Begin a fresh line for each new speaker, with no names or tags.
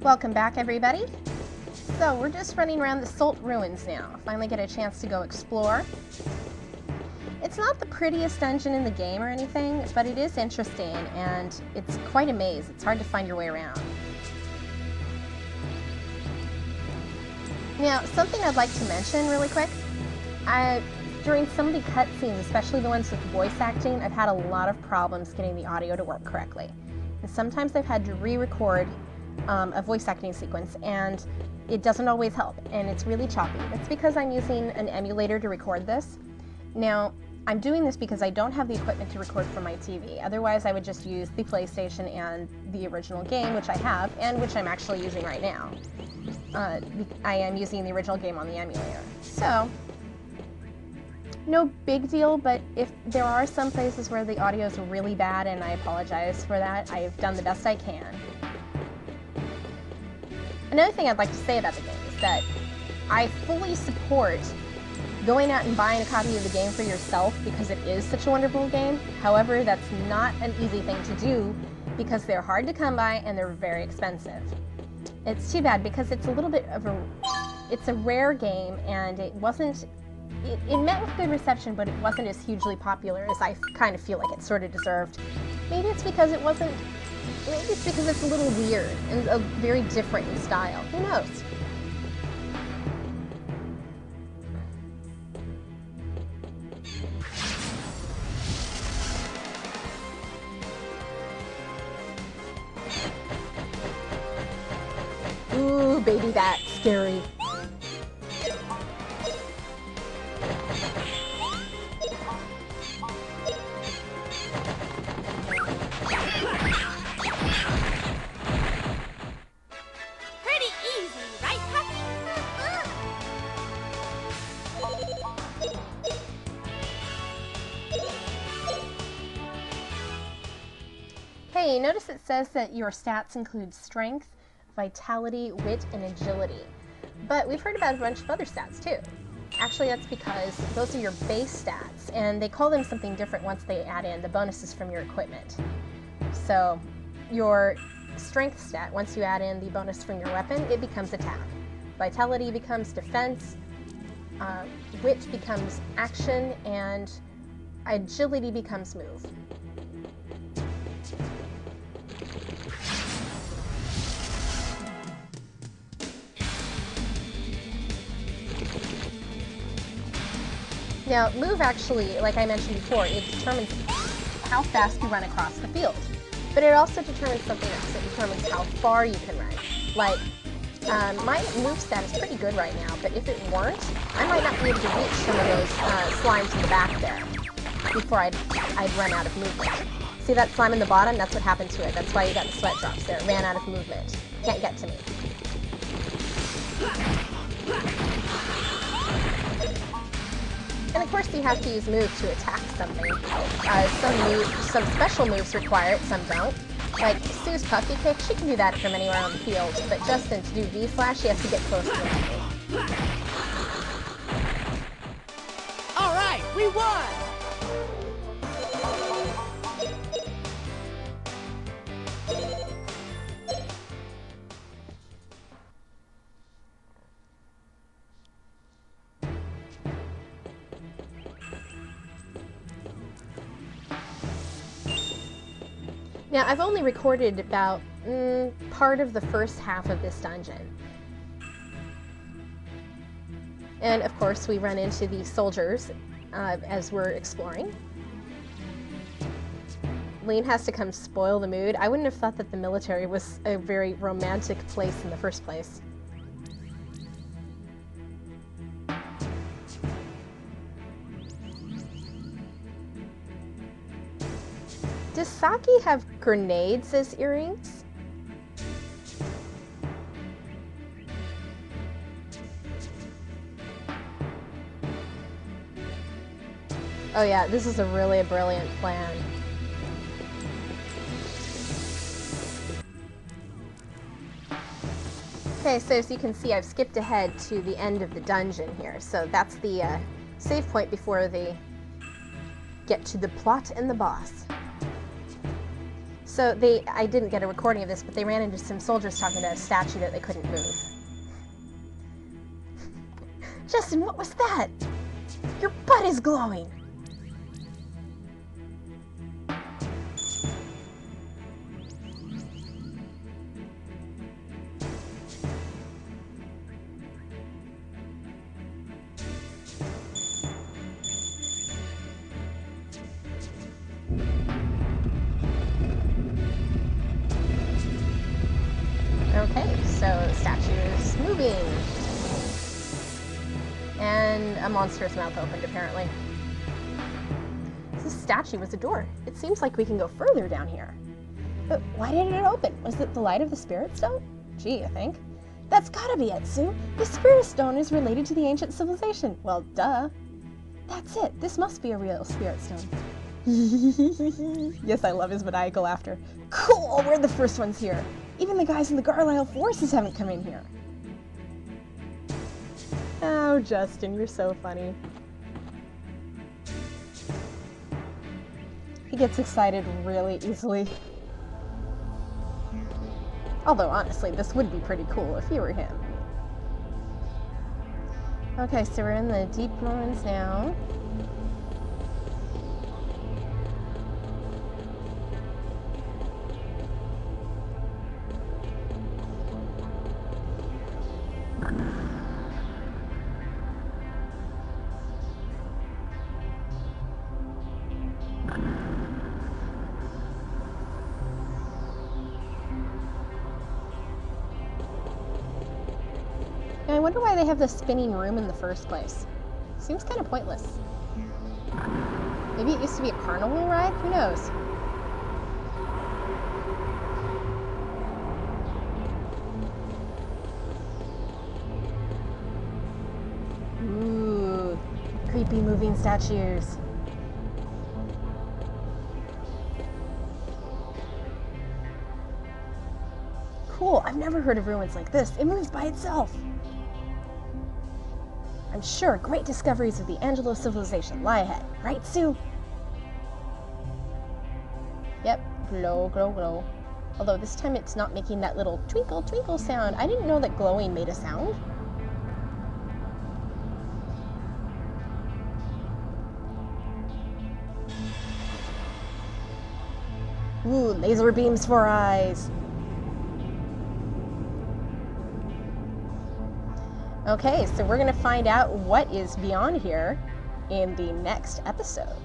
Welcome back, everybody. So we're just running around the Sult Ruins now. Finally get a chance to go explore. It's not the prettiest dungeon in the game or anything, but it is interesting and it's quite a maze. It's hard to find your way around. Now, something I'd like to mention really quick. During some of the cutscenes, especially the ones with voice acting, I've had a lot of problems getting the audio to work correctly. And sometimes I've had to re-record a voice acting sequence, and it doesn't always help, and it's really choppy. That's because I'm using an emulator to record this. Now, I'm doing this because I don't have the equipment to record from my TV. Otherwise, I would just use the PlayStation and the original game, which I have, and which I'm actually using right now. I am using the original game on the emulator. So, no big deal, but if there are some places where the audio is really bad, and I apologize for that, I've done the best I can. Another thing I'd like to say about the game is that I fully support going out and buying a copy of the game for yourself because it is such a wonderful game. However, that's not an easy thing to do because they're hard to come by and they're very expensive. It's too bad because it's a little bit of it's a rare game, and it met with good reception, but it wasn't as hugely popular as I kind of feel like it sort of deserved. Maybe it's because it's a little weird and very different in style. Who knows? Ooh, baby, that's scary. Okay, notice it says that your stats include strength, vitality, wit, and agility. But we've heard about a bunch of other stats too. Actually, that's because those are your base stats, and they call them something different once they add in the bonuses from your equipment. So, your strength stat, once you add in the bonus from your weapon, it becomes attack. Vitality becomes defense, wit becomes action, and agility becomes move. Now, move actually, like I mentioned before, it determines how fast you run across the field. But it also determines something else. It determines how far you can run. Like, my move stat is pretty good right now, but if it weren't, I might not be able to reach some of those slimes in the back there before I'd run out of movement. See that slime in the bottom? That's what happened to it. That's why you got the sweat drops there. It ran out of movement. Can't get to me. And of course you have to use move to attack something. Some special moves require it, some don't. Like Sue's Puffy Kick, she can do that from anywhere on the field, but Justin, to do V-Slash, he has to get close to the enemy.
Alright, we won!
Now, I've only recorded about part of the first half of this dungeon. And of course, we run into the soldiers as we're exploring. Lean has to come spoil the mood. I wouldn't have thought that the military was a very romantic place in the first place. Does Saki have grenades as earrings? Oh yeah, this is really a brilliant plan. Okay, so as you can see, I've skipped ahead to the end of the dungeon here. So that's the save point before they get to the plot and the boss. So I didn't get a recording of this, but they ran into some soldiers talking about a statue that they couldn't move. Justin, what was that? Your butt is glowing. Okay, so the statue is moving. And a monster's mouth opened, apparently. This statue was a door. It seems like we can go further down here. But why did it open? Was it the light of the Spirit Stone? Gee, I think. That's gotta be it, Sue. The Spirit Stone is related to the ancient civilization. Well, duh. That's it. This must be a real Spirit Stone. Yes, I love his maniacal laughter. Cool, we're the first ones here. Even the guys in the Garlisle forces haven't come in here. Oh, Justin, you're so funny. He gets excited really easily. Although, honestly, this would be pretty cool if you were him. Okay, so we're in the deep ruins now. I wonder why they have the spinning room in the first place. Seems kind of pointless. Maybe it used to be a carnival ride? Who knows? Ooh, creepy moving statues. Cool, I've never heard of ruins like this. It moves by itself. I'm sure great discoveries of the Angelo civilization lie ahead, right, Sue? Yep, glow, glow, glow. Although this time it's not making that little twinkle, twinkle sound. I didn't know that glowing made a sound. Ooh, laser beams for eyes. Okay, so we're going to find out what is beyond here in the next episode.